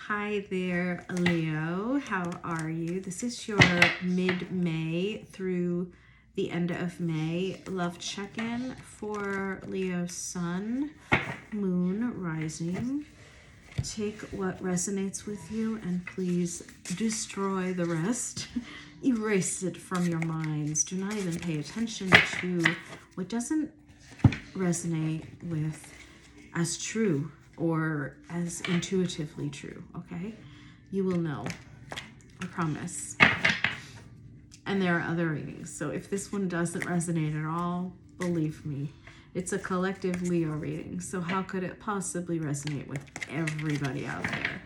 Hi there, Leo. How are you? This is your mid-May through the end of May love check-in for Leo Sun, Moon, Rising. Take what resonates with you and please destroy the rest. Erase it from your minds. Do not even pay attention to what doesn't resonate with as true or as intuitively true, okay? You will know, I promise. And there are other readings, so if this one doesn't resonate at all, believe me, it's a collective Leo reading, so how could it possibly resonate with everybody out there?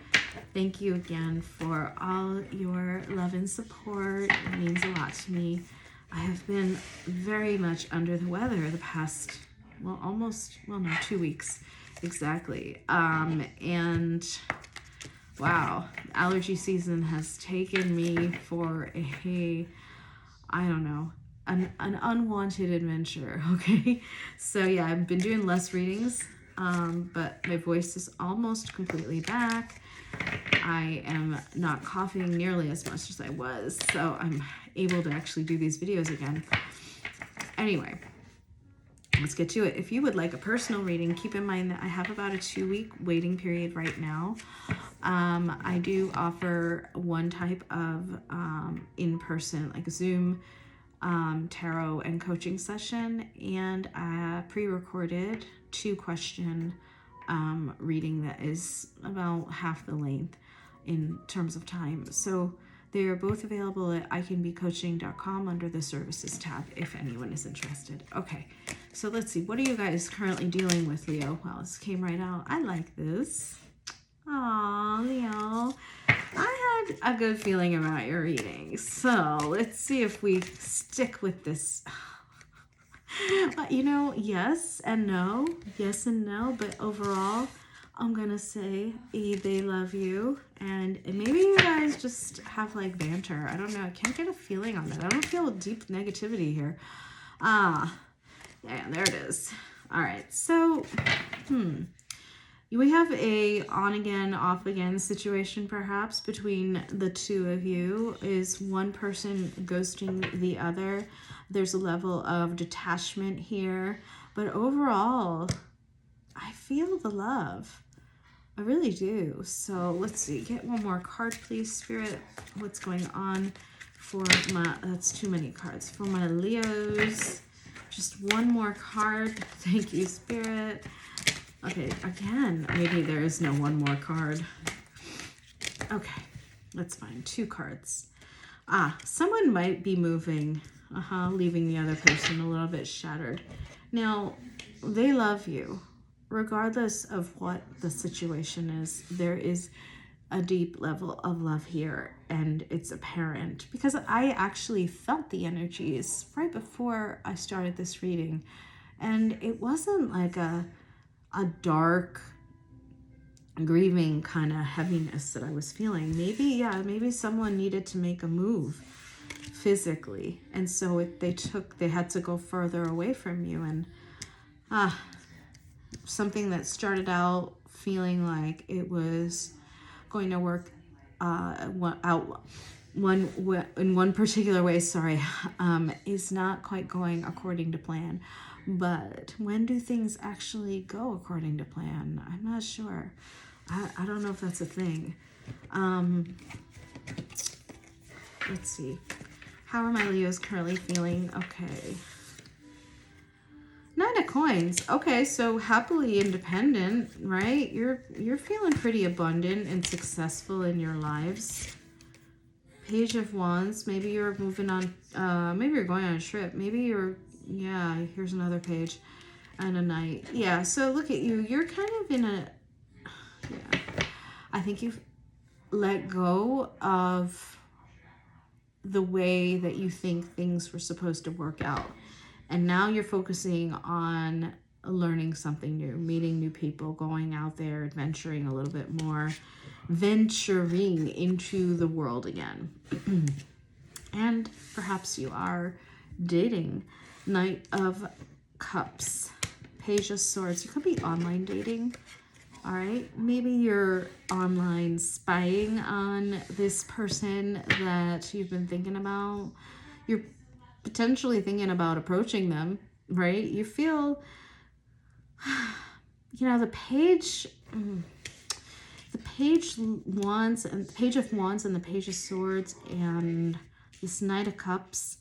Thank you again for all your love and support. It means a lot to me. I have been very much under the weather the past, well, 2 weeks. Exactly. And wow, allergy season has taken me for I don't know, an unwanted adventure, okay? So yeah, I've been doing less readings, but my voice is almost completely back. I am not coughing nearly as much as I was, so I'm able to actually do these videos again. Anyway, let's get to it. If you would like a personal reading, keep in mind that I have about a 2-week waiting period right now. I do offer one type of in-person, like Zoom tarot and coaching session, and a pre-recorded 2-question reading that is about half the length in terms of time. So they are both available at icanbecoaching.com under the services tab if anyone is interested. Okay, so let's see. What are you guys currently dealing with, Leo? Well, this came right out. I like this. Aw, Leo. I had a good feeling about your reading. So let's see if we stick with this. You know, yes and no. Yes and no. But overall, I'm going to say they love you. And maybe you guys just have like banter. I don't know. I can't get a feeling on that. I don't feel deep negativity here. Yeah, there it is. All right. So, we have a on again, off again situation perhaps between the two of you. Is one person ghosting the other? There's a level of detachment here. But overall, I feel the love. I really do. So let's see. Get one more card, please, Spirit. What's going on for my... That's too many cards. For my Leos. Just one more card. Thank you, Spirit. Okay, again, maybe there is no one more card. Okay, that's fine. 2 cards. Someone might be moving, leaving the other person a little bit shattered. Now, they love you. Regardless of what the situation is, there is a deep level of love here, and it's apparent. Because I actually felt the energies right before I started this reading, and it wasn't like a dark, grieving kind of heaviness that I was feeling. Maybe someone needed to make a move physically, and so they had to go further away from you, and something that started out feeling like it was going to work in one particular way, is not quite going according to plan. But when do things actually go according to plan? I'm not sure. I don't know if that's a thing. Let's see. How are my Leos currently feeling? Okay. 9 of Coins. Okay, so happily independent, right? You're feeling pretty abundant and successful in your lives. Page of Wands. Maybe you're moving on. Maybe you're going on a trip. Maybe you're... Yeah, here's another page. And a Knight. Yeah, so look at you. You're kind of in a... Yeah. I think you've let go of the way that you think things were supposed to work out. And now you're focusing on learning something new, meeting new people, going out there, adventuring a little bit more, venturing into the world again. And perhaps you are dating. Knight of Cups, Page of Swords. You could be online dating. All right, maybe you're online spying on this person that you've been thinking about. You're potentially thinking about approaching them, right? You feel, you know, the page wands and the page of wands and the page of swords and this knight of cups.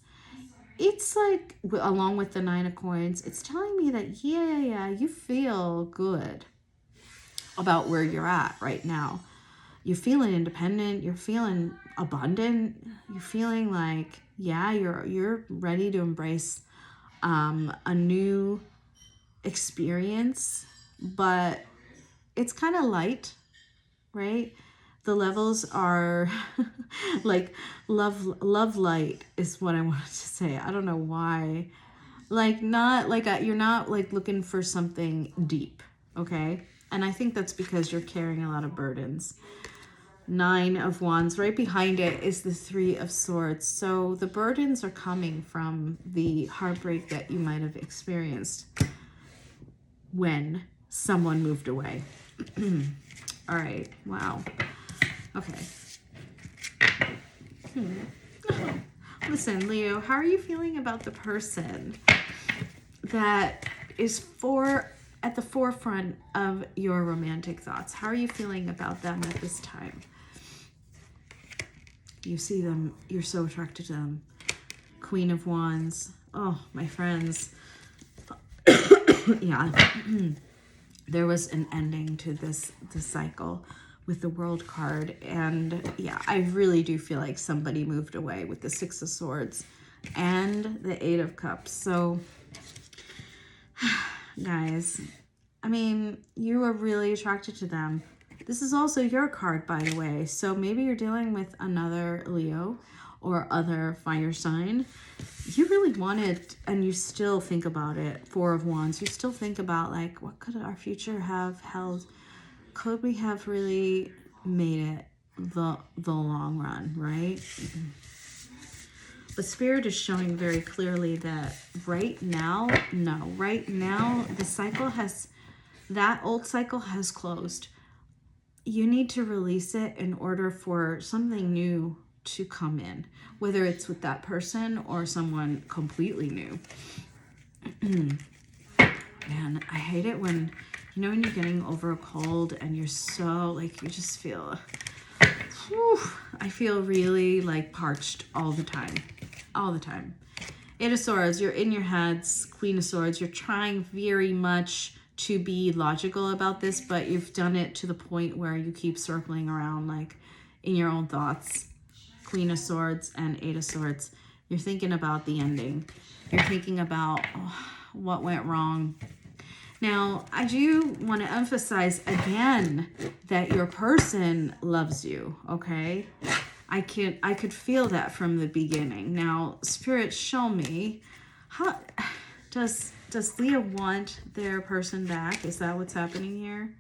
It's like, along with the nine of coins, it's telling me that, yeah, you feel good about where you're at right now. You're feeling independent. You're feeling abundant. You're feeling like, yeah, you're ready to embrace a new experience, but it's kind of light, right? The levels are like love light is what I wanted to say. I don't know why. Like, not like you're not like looking for something deep, okay? And I think that's because you're carrying a lot of burdens. Nine of wands, right behind it is the three of swords. So the burdens are coming from the heartbreak that you might have experienced when someone moved away. All right, wow. Okay. Listen, Leo, how are you feeling about the person that is at the forefront of your romantic thoughts? How are you feeling about them at this time? You see them, you're so attracted to them. Queen of Wands. Oh, my friends. Yeah. There was an ending to this cycle with the World card. And yeah, I really do feel like somebody moved away with the Six of Swords and the Eight of Cups. So, guys, I mean, you are really attracted to them. This is also your card, by the way. So maybe you're dealing with another Leo or other fire sign. You really want it, and you still think about it. Four of Wands. You still think about, like, what could our future have held? Could we have really made it the long run, right? But Spirit is showing very clearly that right now, no. Right now, the cycle has, that old cycle has closed. You need to release it in order for something new to come in, whether it's with that person or someone completely new. Man, I hate it when, you know, when you're getting over a cold and you're so, like, you just feel, I feel really, like, parched all the time. All the time. Eight of Swords, you're in your heads. Queen of Swords, you're trying very much to be logical about this, but you've done it to the point where you keep circling around, like, in your own thoughts. Queen of Swords and Eight of Swords. You're thinking about the ending. You're thinking about what went wrong. Now, I do want to emphasize again that your person loves you, okay? I could feel that from the beginning. Now, Spirit, show me, how does Leo want their person back? Is that what's happening here?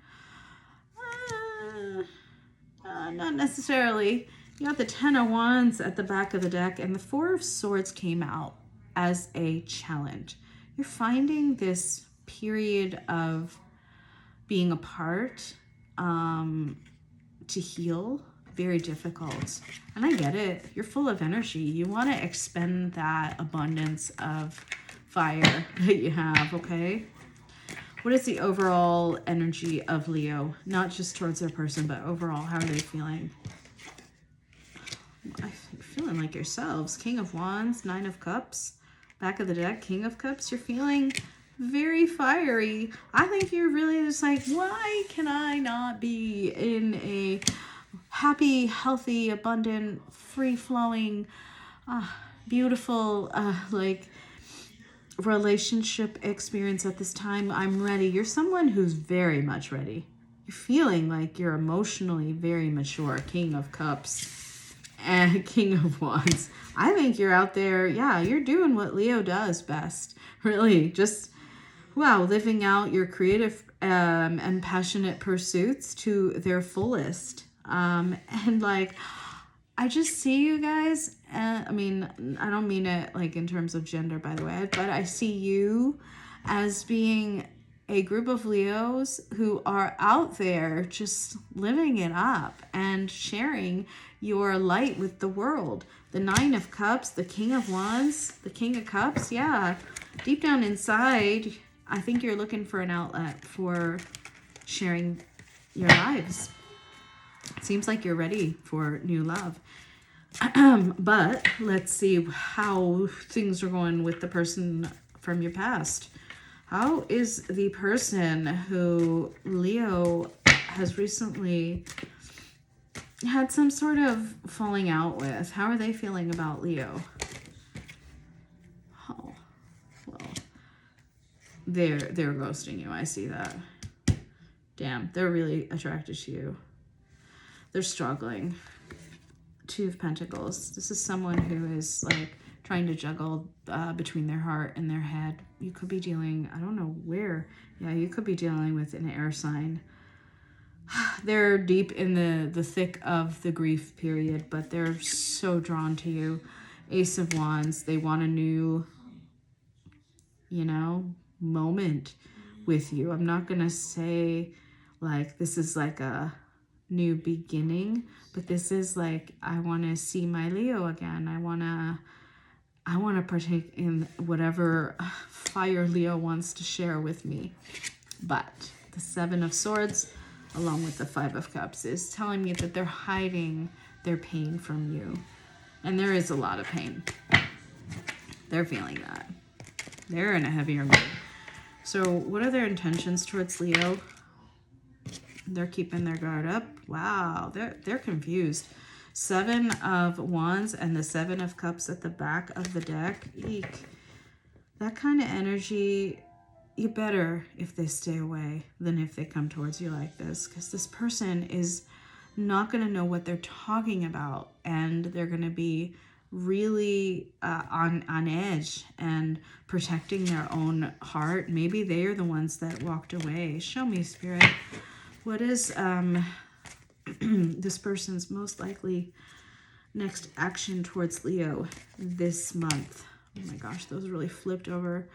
Not necessarily. You got the Ten of Wands at the back of the deck, and the Four of Swords came out as a challenge. You're finding this period of being apart to heal very difficult. And I get it. You're full of energy. You want to expend that abundance of fire that you have, okay? What is the overall energy of Leo? Not just towards their person, but overall, how are they feeling? I'm feeling like yourselves. King of Wands, Nine of Cups. Back of the deck, King of Cups. You're feeling very fiery. I think you're really just like, why can I not be in a happy, healthy, abundant, free-flowing, beautiful, like, relationship experience at this time? I'm ready. You're someone who's very much ready. You're feeling like you're emotionally very mature. King of Cups and King of Wands. I think you're out there, yeah, you're doing what Leo does best. Really, just, wow, living out your creative and passionate pursuits to their fullest. And, like, I just see you guys, I mean, I don't mean it, like, in terms of gender, by the way, but I see you as being a group of Leos who are out there just living it up and sharing your light with the world. The Nine of Cups, the King of Wands, the King of Cups. Yeah, deep down inside, I think you're looking for an outlet for sharing your lives. It seems like you're ready for new love. But let's see how things are going with the person from your past. How is the person who Leo has recently had some sort of falling out with? How are they feeling about Leo? Oh, well, they're ghosting you. I see that. Damn, they're really attracted to you. They're struggling. Two of Pentacles. This is someone who is like trying to juggle between their heart and their head. You could be dealing, I don't know where. Yeah, you could be dealing with an air sign. They're deep in the thick of the grief period, but they're so drawn to you. Ace of Wands. They want a new, you know, moment with you. I'm not going to say like this is like a new beginning, but this is like, I want to see my Leo again. I want to partake in whatever fire Leo wants to share with me. But the Seven of Swords along with the Five of Cups is telling me that they're hiding their pain from you. And there is a lot of pain. They're feeling that. They're in a heavier mood. So what are their intentions towards Leo? They're keeping their guard up. Wow, they're confused. Seven of Wands and the Seven of Cups at the back of the deck. Eek. That kind of energy, you better if they stay away than if they come towards you like this, because this person is not going to know what they're talking about, and they're going to be really on edge and protecting their own heart. Maybe they are the ones that walked away. Show me, Spirit. What is this person's most likely next action towards Leo this month? Oh my gosh, those really flipped over.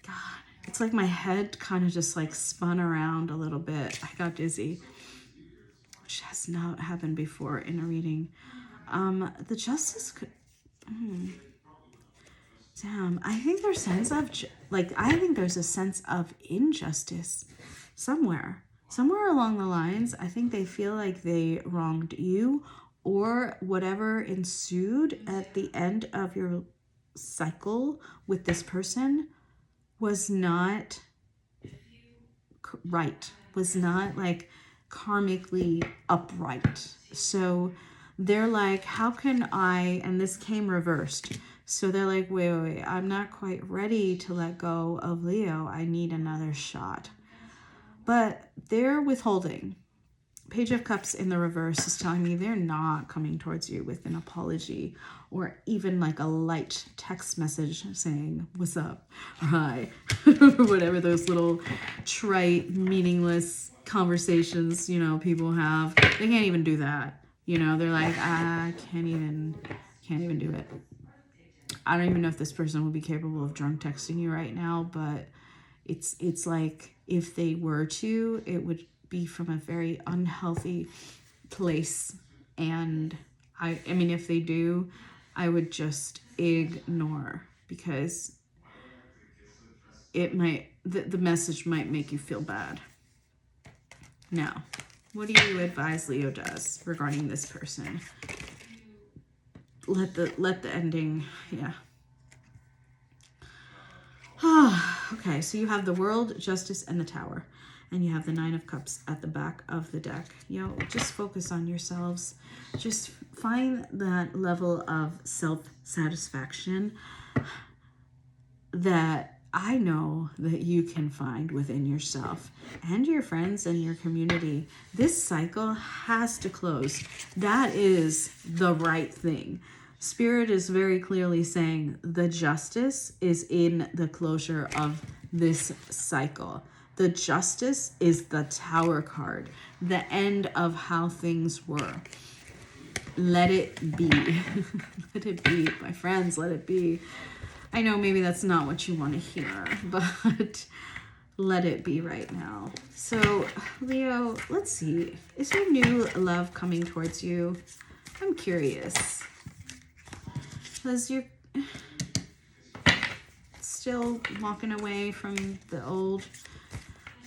God, it's like my head kind of just like spun around a little bit. I got dizzy, which has not happened before in a reading. The Justice could... Damn, I think there's sense of I think there's a sense of injustice somewhere along the lines. I think they feel like they wronged you, or whatever ensued at the end of your cycle with this person was not right, was not like karmically upright. So they're like, how can I, and this came reversed. So they're like, wait, I'm not quite ready to let go of Leo. I need another shot. But they're withholding. Page of Cups in the reverse is telling me they're not coming towards you with an apology or even like a light text message saying, what's up, or hi, or whatever those little trite, meaningless conversations, you know, people have. They can't even do that. You know, they're like, I can't even do it. I don't even know if this person will be capable of drunk texting you right now, but it's like if they were to, it would be from a very unhealthy place. And I mean, if they do, I would just ignore, because it might, the message might make you feel bad. Now, what do you advise Leo does regarding this person? Let the ending, yeah. Okay, so you have the World, Justice, and the Tower. And you have the Nine of Cups at the back of the deck. Just focus on yourselves. Just find that level of self-satisfaction that I know that you can find within yourself and your friends and your community. This cycle has to close. That is the right thing. Spirit is very clearly saying the justice is in the closure of this cycle. The Justice is the Tower card, the end of how things were. Let it be. Let it be, my friends, let it be. I know maybe that's not what you want to hear, but let it be right now. So, Leo, let's see. Is your new love coming towards you? I'm curious. Because you're still walking away from the old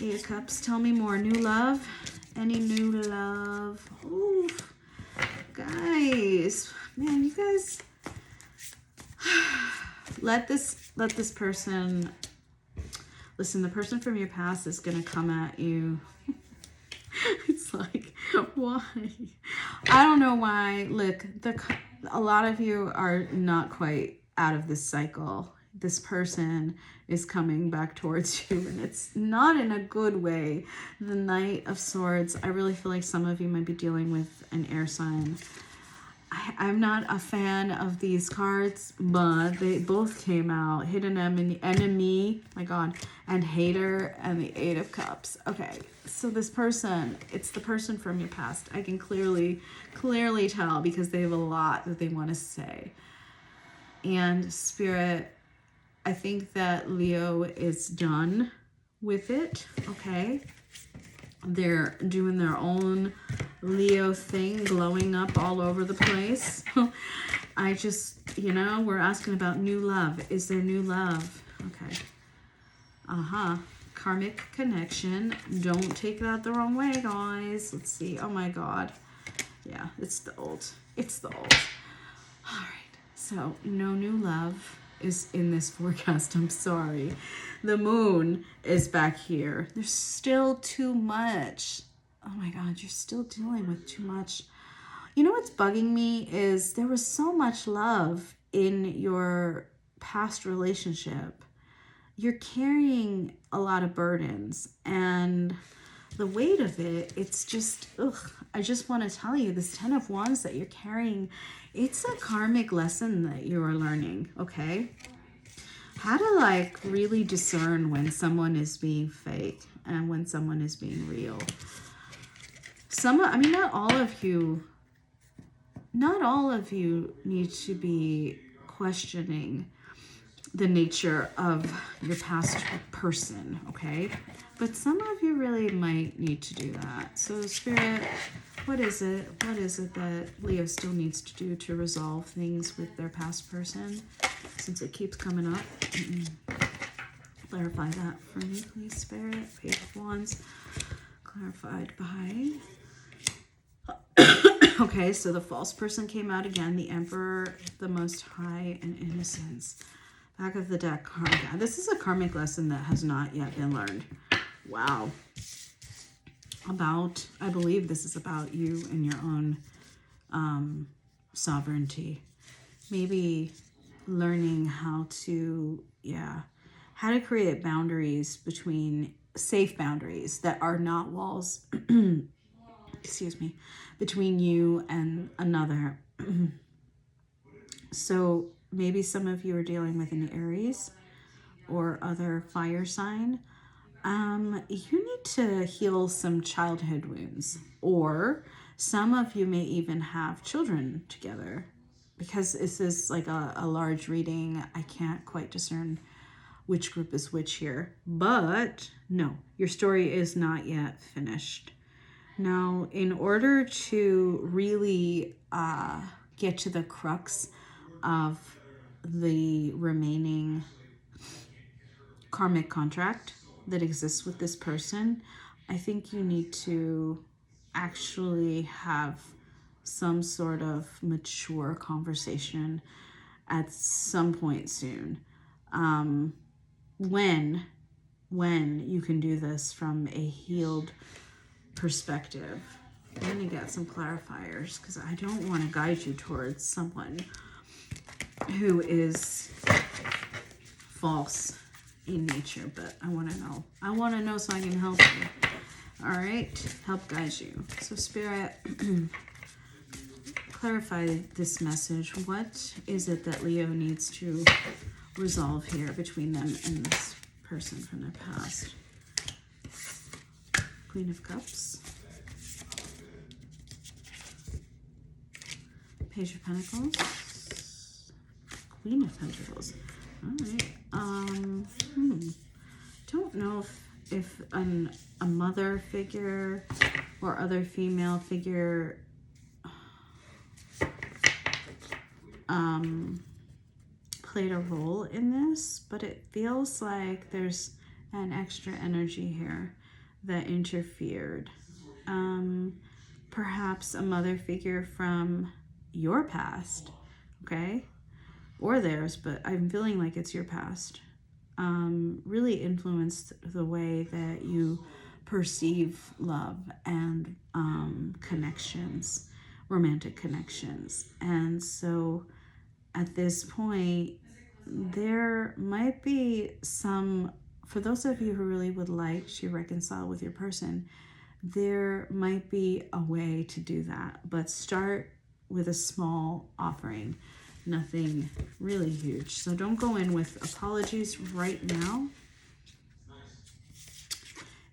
Eight of Cups. Tell me more. New love? Any new love? Ooh, guys. Man, you guys... let this person... Listen, the person from your past is going to come at you. It's like, why? I don't know why. Look, a lot of you are not quite out of this cycle. This person is coming back towards you, and it's not in a good way. The Knight of Swords, I really feel like some of you might be dealing with an air sign. I'm not a fan of these cards, but they both came out. Hidden enemy, my God, and hater, and the Eight of Cups. Okay, so this person, it's the person from your past. I can clearly tell because they have a lot that they want to say. And Spirit, I think that Leo is done with it, okay? They're doing their own Leo thing, glowing up all over the place. I just, we're asking about new love. Is there new love? Okay. Karmic connection. Don't take that the wrong way, guys. Let's see. Oh my God. Yeah, it's the old. It's the old. All right. So, no new love is in this forecast. I'm sorry. The moon is back here. There's still too much. Oh my God, you're still dealing with too much. You know what's bugging me is there was so much love in your past relationship. You're carrying a lot of burdens, and the weight of it, it's just, I just want to tell you, this 10 of Wands that you're carrying, it's a karmic lesson that you are learning, okay? How to really discern when someone is being fake and when someone is being real. Not all of you need to be questioning the nature of your past person, okay? But some of you really might need to do that. So Spirit, what is it? What is it that Leo still needs to do to resolve things with their past person? Since it keeps coming up. Clarify that for me, please, Spirit. Page of Wands. Clarified by... Okay, so the false person came out again. The Emperor, the Most High, and Innocence. Back of the deck, karma. This is a karmic lesson that has not yet been learned. Wow. I believe this is about you and your own sovereignty. Maybe learning how to create boundaries safe boundaries that are not walls, excuse me, between you and another. So maybe some of you are dealing with an Aries or other fire sign. You need to heal some childhood wounds, or some of you may even have children together. Because this is like a large reading, I can't quite discern which group is which here. But no, your story is not yet finished. Now, in order to really get to the crux of the remaining karmic contract that exists with this person, I think you need to actually have some sort of mature conversation at some point soon. When you can do this from a healed perspective. I'm going to get some clarifiers because I don't want to guide you towards someone who is false in nature, but I want to know. I want to know so I can help you. All right? Help guide you. So Spirit... clarify this message. What is it that Leo needs to resolve here between them and this person from their past? Queen of Cups. Page of Pentacles. Queen of Pentacles. All right. Don't know if a mother figure or other female figure played a role in this, but it feels like there's an extra energy here that interfered. Perhaps a mother figure from your past, okay? Or theirs, but I'm feeling like it's your past. Really influenced the way that you perceive love and connections, romantic connections. And so at this point, there might be some, for those of you who really would like to reconcile with your person, there might be a way to do that, but start with a small offering, nothing really huge. So don't go in with apologies right now.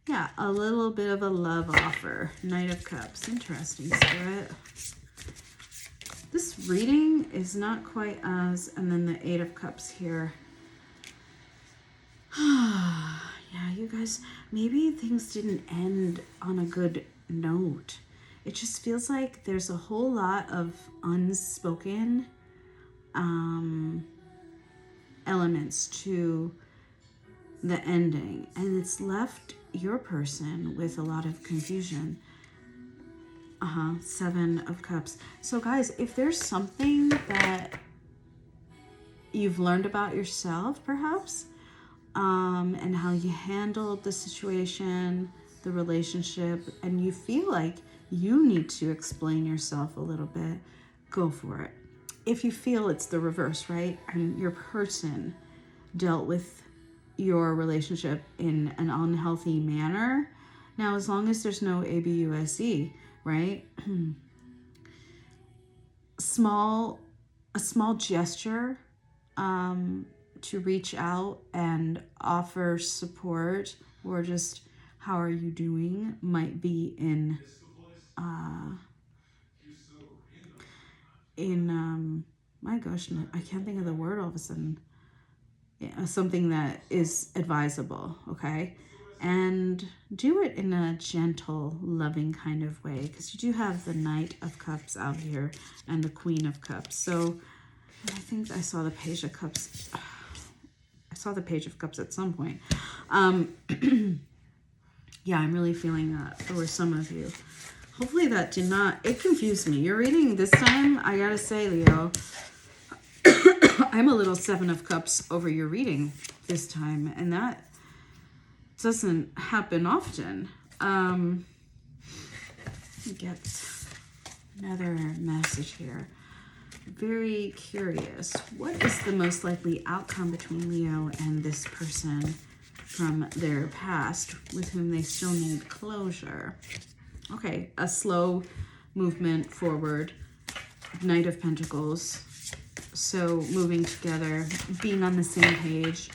Yeah, a little bit of a love offer. Knight of Cups. Interesting, Spirit. This reading is not quite as, and then the Eight of Cups here. Yeah, you guys, maybe things didn't end on a good note. It just feels like there's a whole lot of unspoken elements to the ending, and it's left your person with a lot of confusion. Seven of Cups. So guys, if there's something that you've learned about yourself, perhaps, and how you handled the situation, the relationship, and you feel like you need to explain yourself a little bit, go for it. If you feel it's the reverse, right, and your person dealt with your relationship in an unhealthy manner, now as long as there's no ABUSE, right, a small gesture to reach out and offer support, or just how are you doing, might be in my gosh, I can't think of the word all of a sudden. Something that is advisable, okay? And do it in a gentle, loving kind of way, because you do have the Knight of Cups out here and the Queen of Cups. So I think I saw the Page of Cups. I saw the Page of Cups at some point. Yeah, I'm really feeling that for some of you. Hopefully that did not, it confused me. Your reading this time, I gotta say, Leo, I'm a little Seven of Cups over your reading this time, and that doesn't happen often. Get another message here. Very curious. What is the most likely outcome between Leo and this person from their past with whom they still need closure? Okay, a slow movement forward. Knight of Pentacles. So moving together, being on the same page.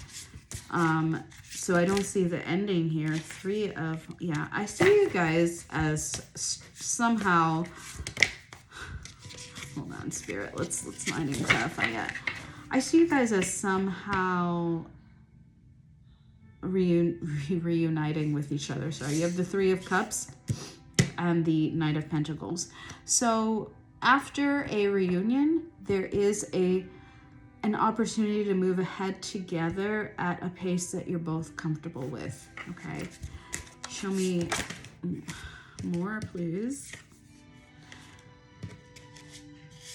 So I don't see the ending here. Three of, yeah, I see you guys as somehow, hold on, Spirit, let's not even clarify yet. I see you guys as somehow reuniting with each other. Sorry, you have the Three of Cups and the Knight of Pentacles. So after a reunion, there is an opportunity to move ahead together at a pace that you're both comfortable with, okay? Show me more, please.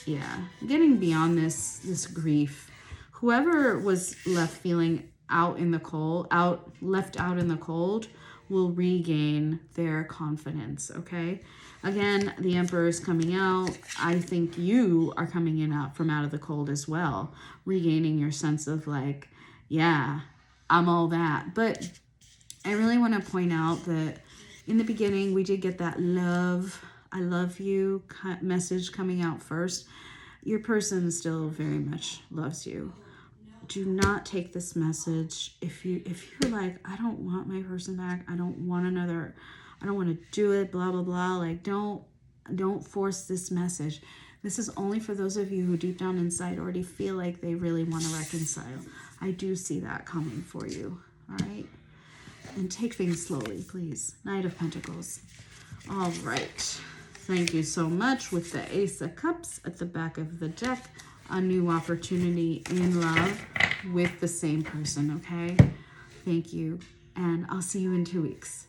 Yeah, getting beyond this grief. Whoever was left feeling left out in the cold will regain their confidence, okay? Again, the Emperor is coming out. I think you are coming in out of the cold as well, regaining your sense of like, yeah, I'm all that. But I really want to point out that in the beginning, we did get that love, I love you message coming out first. Your person still very much loves you. Do not take this message if you're like, I don't want my person back, I don't want to do it, blah blah blah. Like, don't force this message. This is only for those of you who deep down inside already feel like they really want to reconcile. I do see that coming for you, all right? And take things slowly, please. Knight of Pentacles. All right. Thank you so much. With the Ace of Cups at the back of the deck, a new opportunity in love with the same person, okay? Thank you. And I'll see you in 2 weeks.